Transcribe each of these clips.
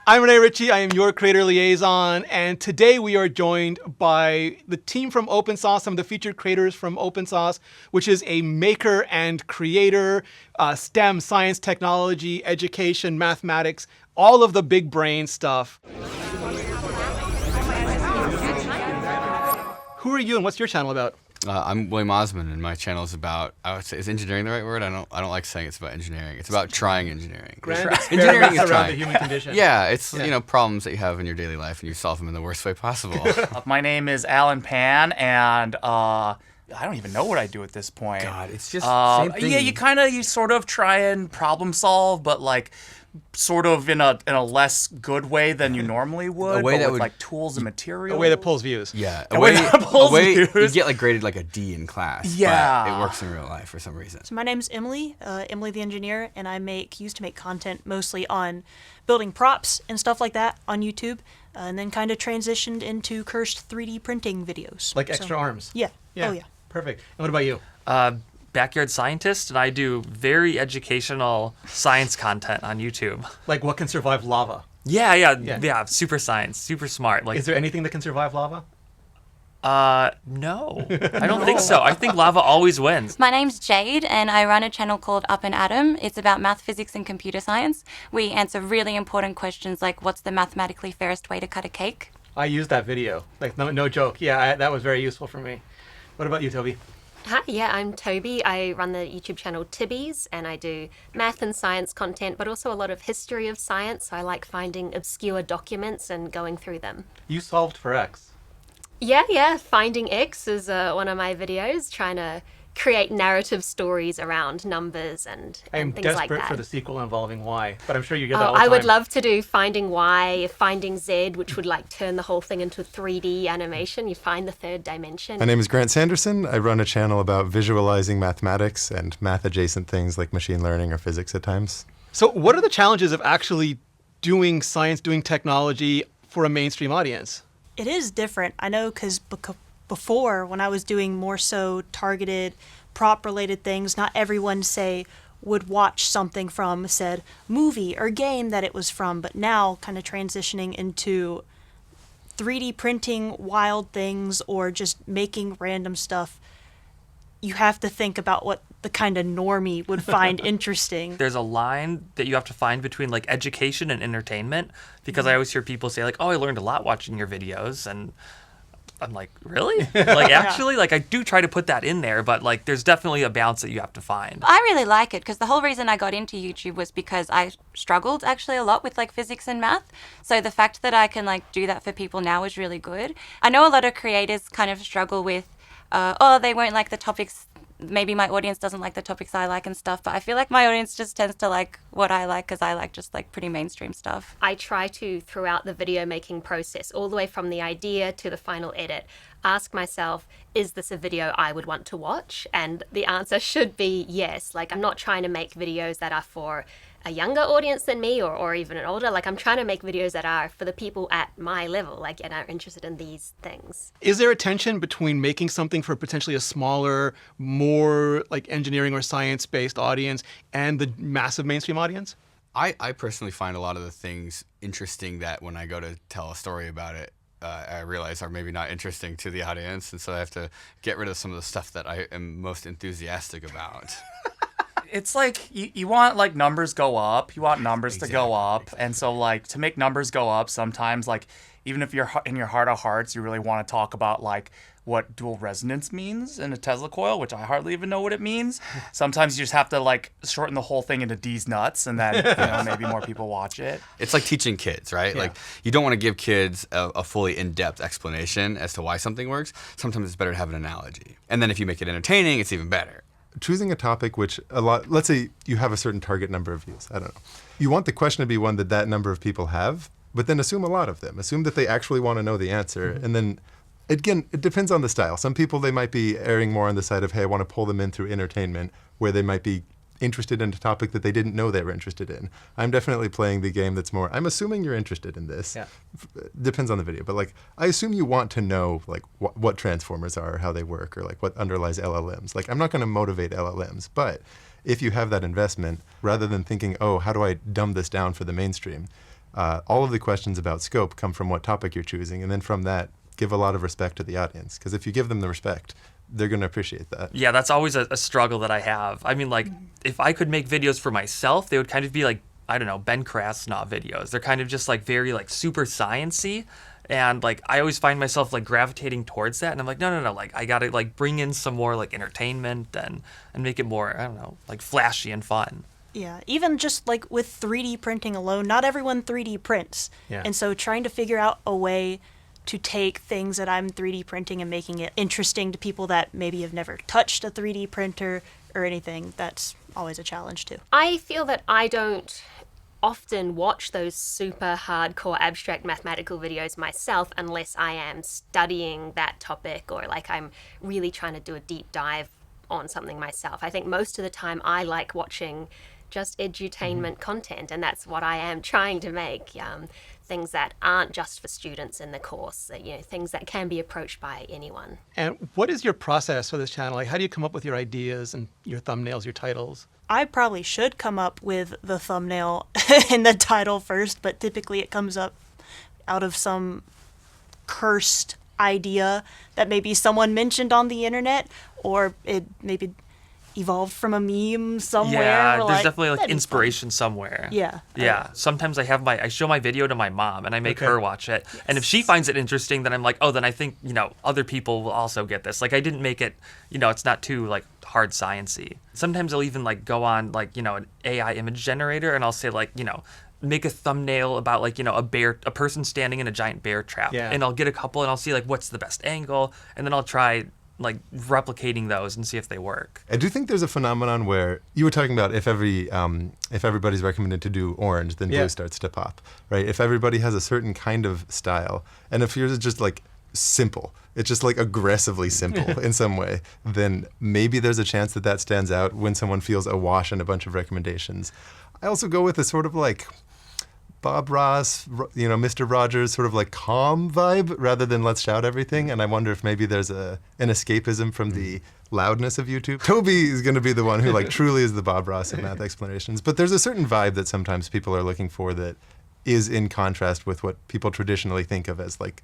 I'm Renee Ritchie. I am your creator liaison, and today we are joined by the team from OpenSauce, some of the featured creators from OpenSauce, which is a maker and creator, STEM, science, technology, education, mathematics, all of the big brain stuff. Who are you and what's your channel about? I'm William Osmond, and my channel is about, I would say, is engineering the right word? I don't like saying it's about engineering. It's about trying engineering. Engineering is around the human condition. Yeah, it's you know, problems that you have in your daily life, and you solve them in the worst way possible. My name is Alan Pan, and I don't even know what I do at this point. God, it's just same thing. Yeah, you sort of try and problem solve, but like sort of in a less good way than you normally would. A way that with would, like tools and materials. A way that pulls views. Yeah, a way you get like graded like a D in class. Yeah, but it works in real life for some reason. So my name's Emily, Emily the engineer, and I used to make content mostly on building props and stuff like that on YouTube, and then kind of transitioned into cursed 3D printing videos. Like extra arms. Yeah. Yeah. Oh yeah. Perfect. And what about you? Backyard scientist, and I do very educational science content on YouTube. Like what can survive lava? Yeah, super science, super smart. Like, is there anything that can survive lava? No, I don't think so. I think lava always wins. My name's Jade, and I run a channel called Up and Atom. It's about math, physics, and computer science. We answer really important questions like, what's the mathematically fairest way to cut a cake? I used that video. Like, no joke. Yeah, that was very useful for me. What about you, Toby? Hi, yeah, I'm Toby. I run the YouTube channel Tibbies, and I do math and science content, but also a lot of history of science. So I like finding obscure documents and going through them. You solved for X. Yeah, Finding X is one of my videos, trying to create narrative stories around numbers and things like that. I am desperate for the sequel involving Y, but I'm sure you get that all the I time. would love to do Finding Y, Finding Z, which would like turn the whole thing into 3D animation. You find the third dimension. My name is Grant Sanderson. I run a channel about visualizing mathematics and math-adjacent things like machine learning or physics at times. So what are the challenges of actually doing science, doing technology for a mainstream audience? It is different. I know because before, when I was doing more so targeted prop-related things, not everyone, say, would watch something from said movie or game that it was from, but now kind of transitioning into 3D printing wild things or just making random stuff, you have to think about what the kind of normie would find interesting. There's a line that you have to find between like education and entertainment, because I always hear people say like, oh, I learned a lot watching your videos, and I'm like, really? Like, actually, like, I do try to put that in there, but like, there's definitely a balance that you have to find. I really like it because the whole reason I got into YouTube was because I struggled actually a lot with like physics and math. So the fact that I can like do that for people now is really good. I know a lot of creators kind of struggle with, they won't like the topics. Maybe my audience doesn't like the topics I like and stuff, but I feel like my audience just tends to like what I like because I like just like pretty mainstream stuff. I try to, throughout the video making process, all the way from the idea to the final edit, ask myself, is this a video I would want to watch? And the answer should be yes. Like, I'm not trying to make videos that are for a younger audience than me or even an older. Like, I'm trying to make videos that are for the people at my level, like, and are interested in these things. Is there a tension between making something for potentially a smaller, more like engineering or science-based audience and the massive mainstream audience? I personally find a lot of the things interesting that when I go to tell a story about it, I realize are maybe not interesting to the audience, and so I have to get rid of some of the stuff that I am most enthusiastic about. It's like you want like numbers go up. You want numbers to go up, and so like to make numbers go up, sometimes like even if you're in your heart of hearts, you really want to talk about like what dual resonance means in a Tesla coil, which I hardly even know what it means. Sometimes you just have to like shorten the whole thing into D's nuts, and then maybe more people watch it. It's like teaching kids, right? Yeah. Like, you don't want to give kids a fully in-depth explanation as to why something works. Sometimes it's better to have an analogy. And then if you make it entertaining, it's even better. Choosing a topic which let's say you have a certain target number of views. I don't know. You want the question to be one that number of people have, but then assume a lot of them. Assume that they actually want to know the answer. Mm-hmm. And then, again, it depends on the style. Some people, they might be erring more on the side of, hey, I want to pull them in through entertainment, where they might be interested in a topic that they didn't know they were interested in. I'm definitely playing the game that's more, I'm assuming you're interested in this. Yeah. Depends on the video, but like, I assume you want to know like what transformers are, how they work, or like what underlies LLMs. Like, I'm not going to motivate LLMs, but if you have that investment, rather than thinking, oh, how do I dumb this down for the mainstream, all of the questions about scope come from what topic you're choosing, and then from that, give a lot of respect to the audience. Because if you give them the respect, they're going to appreciate that. Yeah, that's always a struggle that I have. I mean, like, if I could make videos for myself, they would kind of be like, I don't know, Ben Krasnov videos. They're kind of just like very like super science-y. And like I always find myself like gravitating towards that, and I'm like, no, like I gotta like bring in some more like entertainment and make it more, I don't know, like flashy and fun. Yeah, even just like with 3D printing alone, not everyone 3D prints. Yeah. And so trying to figure out a way to take things that I'm 3D printing and making it interesting to people that maybe have never touched a 3D printer or anything, that's always a challenge too. I feel that I don't often watch those super hardcore abstract mathematical videos myself unless I am studying that topic or like I'm really trying to do a deep dive on something myself. I think most of the time I like watching just edutainment content, and that's what I am trying to make. Things that aren't just for students in the course, things that can be approached by anyone. And what is your process for this channel? Like, how do you come up with your ideas and your thumbnails, your titles? I probably should come up with the thumbnail and the title first, but typically it comes up out of some cursed idea that maybe someone mentioned on the internet, or it maybe evolved from a meme somewhere. Yeah, or there's definitely like that'd be inspiration somewhere. Yeah. Yeah. Sometimes I show my video to my mom and I make her watch it. Yes. And if she finds it interesting, then I'm like, oh, then I think, other people will also get this. Like I didn't make it, it's not too like hard science-y. Sometimes I'll even like go on like, an AI image generator and I'll say like, make a thumbnail about like, a person standing in a giant bear trap. Yeah. And I'll get a couple and I'll see like what's the best angle, and then I'll try like replicating those and see if they work. I do think there's a phenomenon where you were talking about if everybody's recommended to do orange, then blue starts to pop, right? If everybody has a certain kind of style, and if yours is just like simple, it's just like aggressively simple in some way, then maybe there's a chance that stands out when someone feels awash in a bunch of recommendations. I also go with a sort of like Bob Ross, Mr. Rogers, sort of like calm vibe rather than let's shout everything. And I wonder if maybe there's an escapism from the loudness of YouTube. Toby is going to be the one who like truly is the Bob Ross of math explanations. But there's a certain vibe that sometimes people are looking for that is in contrast with what people traditionally think of as like,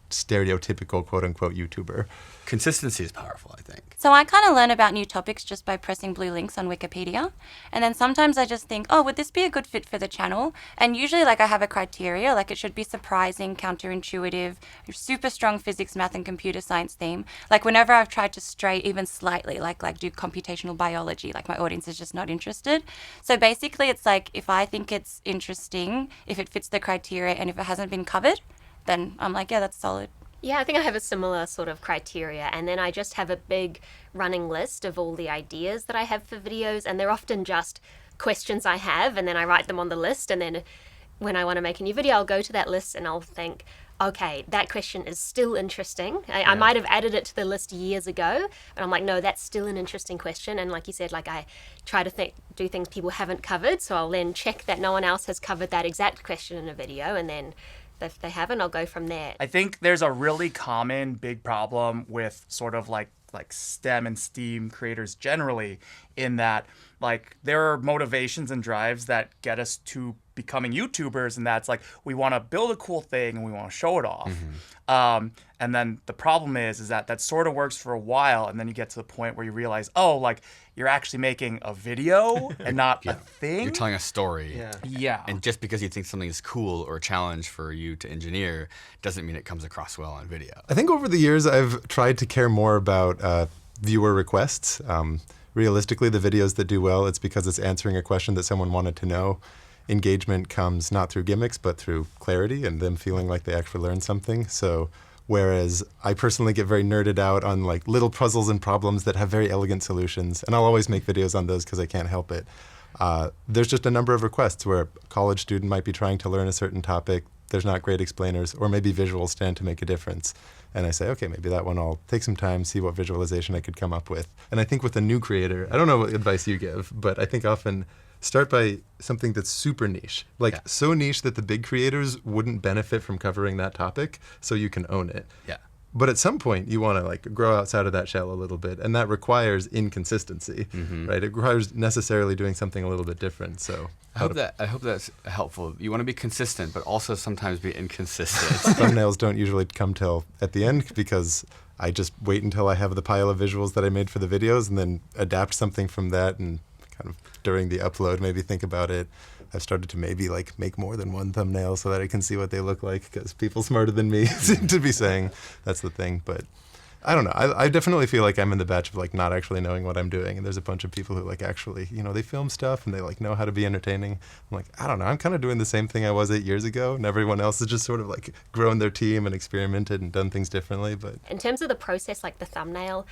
stereotypical quote unquote YouTuber. Consistency is powerful, I think. So I kind of learn about new topics just by pressing blue links on Wikipedia. And then sometimes I just think, oh, would this be a good fit for the channel? And usually like I have a criteria, like it should be surprising, counterintuitive, super strong physics, math and computer science theme. Like whenever I've tried to stray even slightly, like do computational biology, like my audience is just not interested. So basically it's like if I think it's interesting, if it fits the criteria and if it hasn't been covered, then I'm like, yeah, that's solid. Yeah, I think I have a similar sort of criteria, and then I just have a big running list of all the ideas that I have for videos, and they're often just questions I have, and then I write them on the list, and then when I want to make a new video, I'll go to that list and I'll think, okay, that question is still interesting. I might have added it to the list years ago, but I'm like, no, that's still an interesting question. And like you said, like I try to do things people haven't covered, so I'll then check that no one else has covered that exact question in a video, and then if they haven't, I'll go from there. I think there's a really common big problem with sort of like STEM and STEAM creators generally, in that like there are motivations and drives that get us to becoming YouTubers, and that's like we want to build a cool thing and we want to show it off. And then the problem is that sort of works for a while, and then you get to the point where you realize, oh, like you're actually making a video and not a thing. You're telling a story. Yeah. And just because you think something is cool or a challenge for you to engineer doesn't mean it comes across well on video. I think over the years I've tried to care more about viewer requests. Realistically, the videos that do well, it's because it's answering a question that someone wanted to know. Engagement comes not through gimmicks, but through clarity and them feeling like they actually learned something. So whereas I personally get very nerded out on like little puzzles and problems that have very elegant solutions, and I'll always make videos on those because I can't help it. There's just a number of requests where a college student might be trying to learn a certain topic, there's not great explainers, or maybe visuals stand to make a difference. And I say, okay, maybe that one I'll take some time, see what visualization I could come up with. And I think with a new creator, I don't know what advice you give, but I think often start by something that's super niche. Like so niche that the big creators wouldn't benefit from covering that topic, so you can own it. Yeah. But at some point, you want to like grow outside of that shell a little bit, and that requires inconsistency, right? It requires necessarily doing something a little bit different. So I hope that's helpful. You want to be consistent, but also sometimes be inconsistent. thumbnails don't usually come till at the end because I just wait until I have the pile of visuals that I made for the videos, and then adapt something from that, and kind of during the upload maybe think about it. I've started to maybe like make more than one thumbnail so that I can see what they look like, because people smarter than me seem to be saying that's the thing. But I don't know. I definitely feel like I'm in the batch of like not actually knowing what I'm doing. And there's a bunch of people who like actually, they film stuff and they like know how to be entertaining. I'm like, I don't know. I'm kind of doing the same thing I was 8 years ago, and everyone else has just sort of like grown their team and experimented and done things differently. But In terms of the process, like the thumbnail,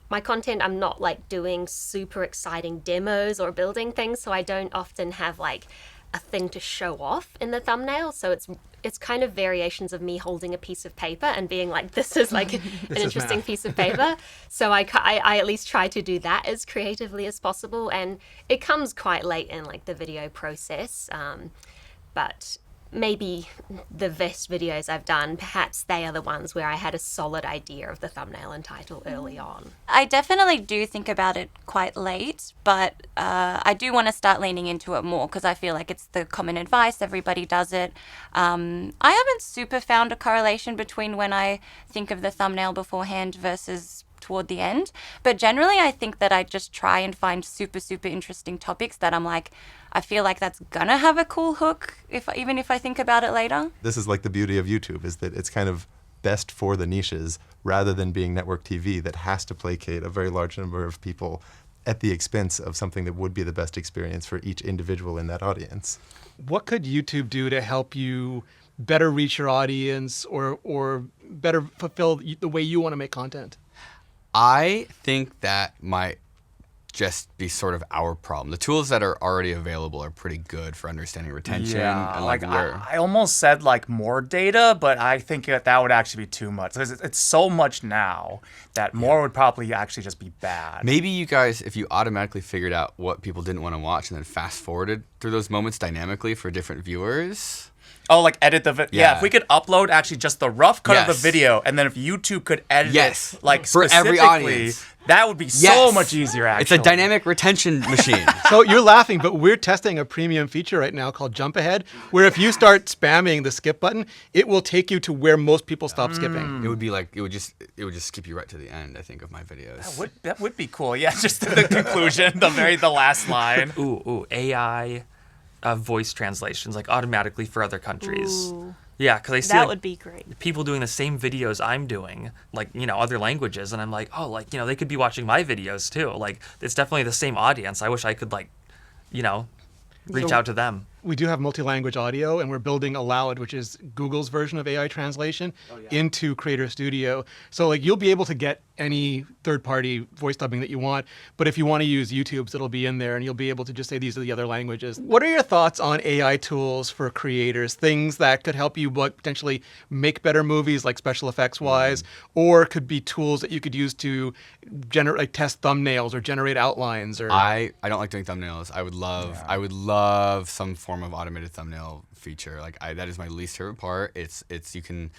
my content, I'm not like doing super exciting demos or building things, so I don't often have like a thing to show off in the thumbnail. So it's kind of variations of me holding a piece of paper and being like, this is like an interesting piece of paper. So I at least try to do that as creatively as possible, and it comes quite late in like the video process. But maybe the best videos I've done, perhaps they are the ones where I had a solid idea of the thumbnail and title early on. I definitely do think about it quite late, but I do want to start leaning into it more because I feel like it's the common advice. Everybody does it. I haven't super found a correlation between when I think of the thumbnail beforehand versus toward the end. But generally, I think that I just try and find super, super interesting topics that I'm like, I feel like that's gonna have a cool hook, even if I think about it later. this is like the beauty of YouTube, is that it's kind of best for the niches rather than being network TV that has to placate a very large number of people at the expense of something that would be the best experience for each individual in that audience. What could YouTube do to help you better reach your audience or better fulfill the way you want to make content? I think that might just be sort of our problem. The tools that are already available are pretty good for understanding retention. Yeah, and like where. I almost said like more data, but I think that would actually be too much. It's so much now that more would probably actually just be bad. Maybe you guys, if you automatically figured out what people didn't want to watch and then fast forwarded through those moments dynamically for different viewers. Oh, like edit the video. Yeah, Yeah. if we could upload actually just the rough cut of Yes. the video, and then if YouTube could edit Yes. it like For every specifically, audience. that would be so Yes. much easier. Actually, It's a dynamic retention machine. So you're laughing, but we're testing a premium feature right now called Jump Ahead, where if you start spamming the skip button, it will take you to where most people stop skipping. It would be like it would just skip you right to the end, I think, of my videos. That would be cool. Yeah, just the conclusion, the last line. Ooh, AI voice translations, like automatically for other countries. Ooh, Yeah, because I see that like, would be great. people doing the same videos I'm doing, like, other languages, and I'm like, oh, like, they could be watching my videos too. Like, it's definitely the same audience. I wish I could, like, reach So- out to them. We do have multi-language audio, and we're building Allow It, which is Google's version of AI translation, into Creator Studio. So like you'll be able to get any third-party voice dubbing that you want, but if you want to use YouTube's, it'll be in there, and you'll be able to just say these are the other languages. What are your thoughts on AI tools for creators? Things that could help you potentially make better movies, like special effects-wise, or could be tools that you could use to generate, like test thumbnails or generate outlines. Or I don't like doing thumbnails. I would love some form of automated thumbnail feature. Like that is my least favorite part. It's you can,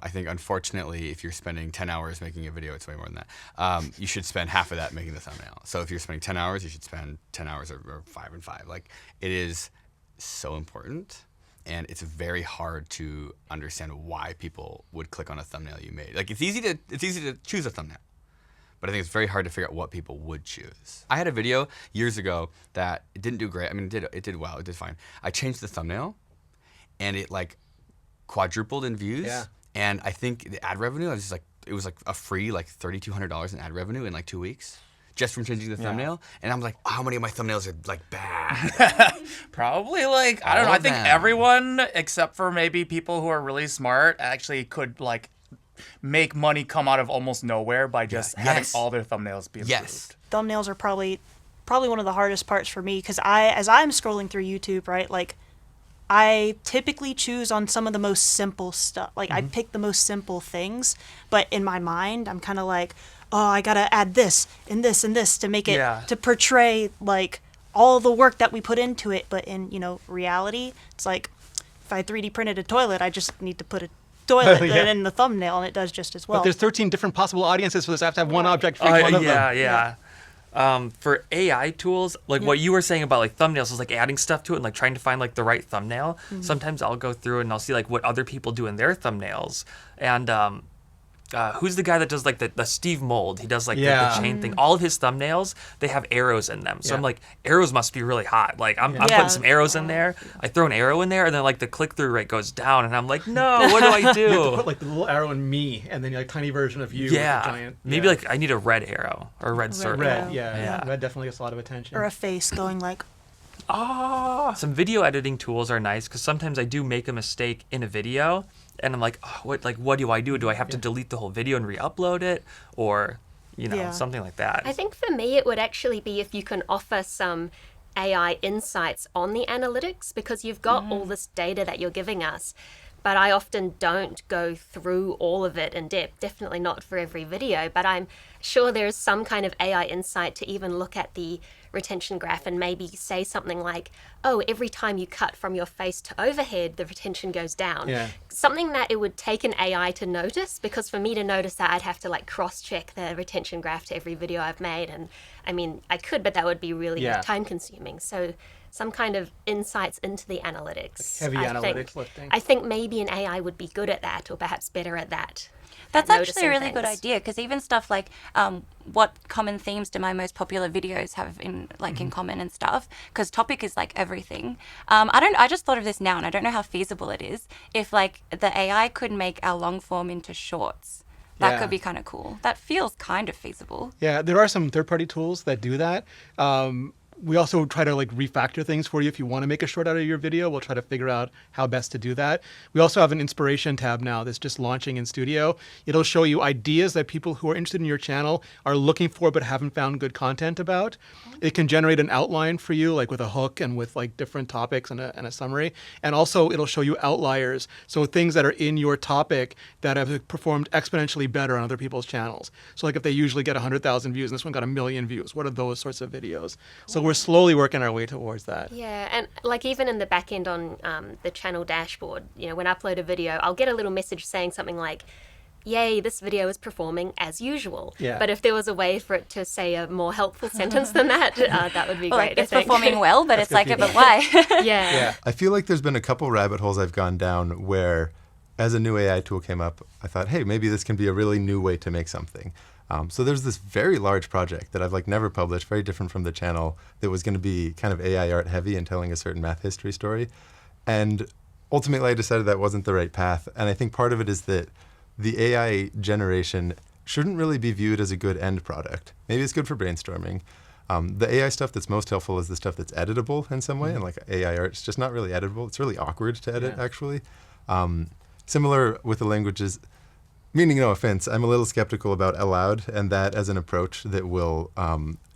I think unfortunately if you're spending 10 hours making a video, it's way more than that. You should spend half of that making the thumbnail. So if you're spending 10 hours, you should spend 10 hours or 5 and 5. Like it is so important. And it's very hard to understand why people would click on a thumbnail you made. Like it's easy to choose a thumbnail, but I think it's very hard to figure out what people would choose. I had a video years ago that it didn't do great. I mean, it did well. It did fine. I changed the thumbnail, and it like quadrupled in views. Yeah. And I think the ad revenue, it was like a free like $3,200 in ad revenue in like 2 weeks, just from changing the thumbnail. And I'm like, how many of my thumbnails are like bad? Probably like I don't All know. I of think them. everyone except for maybe people who are really smart actually could like make money come out of almost nowhere by just having Yes. all their thumbnails be improved. Yes. Thumbnails are probably one of the hardest parts for me because as I'm scrolling through YouTube, right, like I typically choose on some of the most simple stuff. Like I pick the most simple things, but in my mind, I'm kind of like, oh, I gotta add this and this and this to make it to portray like all the work that we put into it. But in reality, it's like if I 3D printed a toilet, I just need to put a toilet Yeah. than in the thumbnail, and it does just as well. But there's 13 different possible audiences for this. I have to have one object for each one of them. Yeah. For AI tools, like what you were saying about like thumbnails is like adding stuff to it and like trying to find like the right thumbnail. Sometimes I'll go through and I'll see like what other people do in their thumbnails. And who's the guy that does like the Steve Mold? He does like the chain thing. All of his thumbnails, they have arrows in them. So I'm like, arrows must be really hot. Like I'm putting some arrows in there. I throw an arrow in there, and then like the click-through rate goes down, and I'm like, no, what do I You have to do? put like the little arrow in me, and then like tiny version of you. Yeah, With a giant, maybe like I need a red arrow or a red circle. red. Yeah. Yeah. Red definitely gets a lot of attention. Or a face going like, Some video editing tools are nice because sometimes I do make a mistake in a video, and I'm like, what do I do? Do I have to delete the whole video and re-upload it, or something like that? I think for me, it would actually be if you can offer some AI insights on the analytics, because you've got all this data that you're giving us. But I often don't go through all of it in depth, definitely not for every video, but I'm sure there is some kind of AI insight to even look at the retention graph and maybe say something like, oh, every time you cut from your face to overhead, the retention goes down. Yeah. Something that it would take an AI to notice, because for me to notice that, I'd have to like cross-check the retention graph to every video I've made. And I mean, I could, but that would be really time consuming. So some kind of insights into the analytics. Like heavy I analytics think. lifting. I think maybe an AI would be good at that, or perhaps better at that. That's at actually a really noticing good things. idea, because even stuff like what common themes do my most popular videos have in common and stuff, because topic is like everything. I just thought of this now, and I don't know how feasible it is. If like the AI could make our long form into shorts, that could be kind of cool. That feels kind of feasible. Yeah, there are some third-party tools that do that. We also try to like refactor things for you. If you want to make a short out of your video, we'll try to figure out how best to do that. We also have an inspiration tab now that's just launching in Studio. It'll show you ideas that people who are interested in your channel are looking for but haven't found good content about. It can generate an outline for you, like with a hook and with like different topics and a summary. And also it'll show you outliers. So things that are in your topic that have performed exponentially better on other people's channels. So like if they usually get 100,000 views and this one got 1 million views, what are those sorts of videos? So we're slowly working our way towards that. Yeah, and like even in the back end on the channel dashboard, when I upload a video, I'll get a little message saying something like, yay, this video is performing as usual. Yeah. But if there was a way for it to say a more helpful sentence than that, that would be Well, great. like, it's I think. performing well, but it's like, good but why? Yeah. I feel like there's been a couple rabbit holes I've gone down where, as a new AI tool came up, I thought, hey, maybe this can be a really new way to make something. So there's this very large project that I've like never published, very different from the channel, that was going to be kind of AI art heavy and telling a certain math history story. And ultimately I decided that wasn't the right path. And I think part of it is that the AI generation shouldn't really be viewed as a good end product. Maybe it's good for brainstorming. The AI stuff that's most helpful is the stuff that's editable in some way. And like AI art, it's just not really editable. It's really awkward to edit, actually. Similar with the languages. Meaning no offense, I'm a little skeptical about allowed and that as an approach that will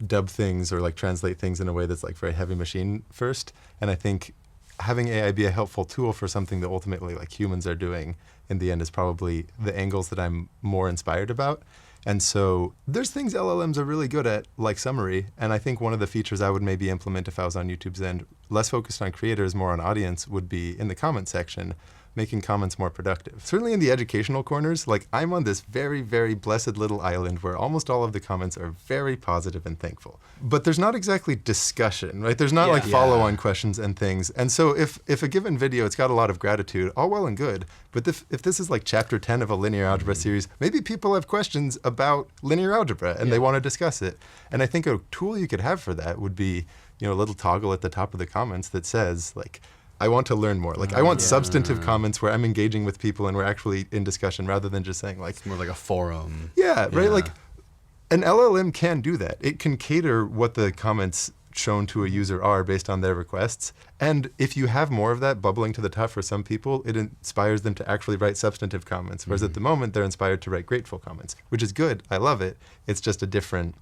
dub things or like translate things in a way that's like very heavy machine first. And I think having AI be a helpful tool for something that ultimately like humans are doing in the end is probably the angles that I'm more inspired about. And so there's things LLMs are really good at, like summary. And I think one of the features I would maybe implement if I was on YouTube's end, less focused on creators, more on audience, would be in the comment section, making comments more productive. Certainly in the educational corners, like I'm on this very, very blessed little island where almost all of the comments are very positive and thankful. But there's not exactly discussion, right? There's not like follow-on questions and things. And so if a given video, it's got a lot of gratitude, all well and good. But if this is like chapter 10 of a linear algebra series, maybe people have questions about linear algebra and they want to discuss it. And I think a tool you could have for that would be, a little toggle at the top of the comments that says like, I want to learn more. Like I want substantive comments where I'm engaging with people and we're actually in discussion rather than just saying like. It's more like a forum. Yeah, right? Like an LLM can do that. It can cater what the comments shown to a user are based on their requests. And if you have more of that bubbling to the top for some people, it inspires them to actually write substantive comments. Whereas at the moment, they're inspired to write grateful comments, which is good. I love it. It's just a different,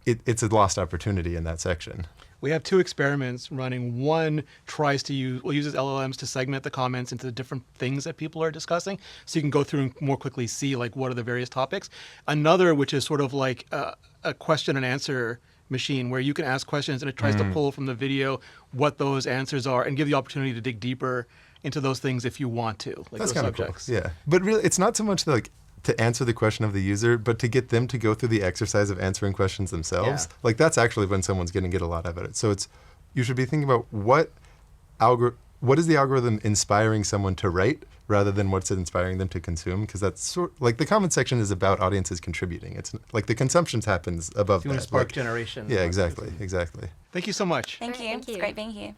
it's a lost opportunity in that section. We have 2 experiments running. One uses LLMs to segment the comments into the different things that people are discussing, so you can go through and more quickly see like what are the various topics. Another, which is sort of like a question and answer machine where you can ask questions and it tries to pull from the video what those answers are and give the opportunity to dig deeper into those things if you want to, like That's those kind of cool. subjects. Yeah, but really, it's not so much like to answer the question of the user, but to get them to go through the exercise of answering questions themselves. Yeah. Like that's actually when someone's going to get a lot out of it. So you should be thinking about what is the algorithm inspiring someone to write rather than what's it inspiring them to consume, because that's like the comment section is about audiences contributing. It's like the consumptions happens above You want that. to spark Like, generation. yeah, exactly. Thank you so much. Thank you. Thank you. It's great being here.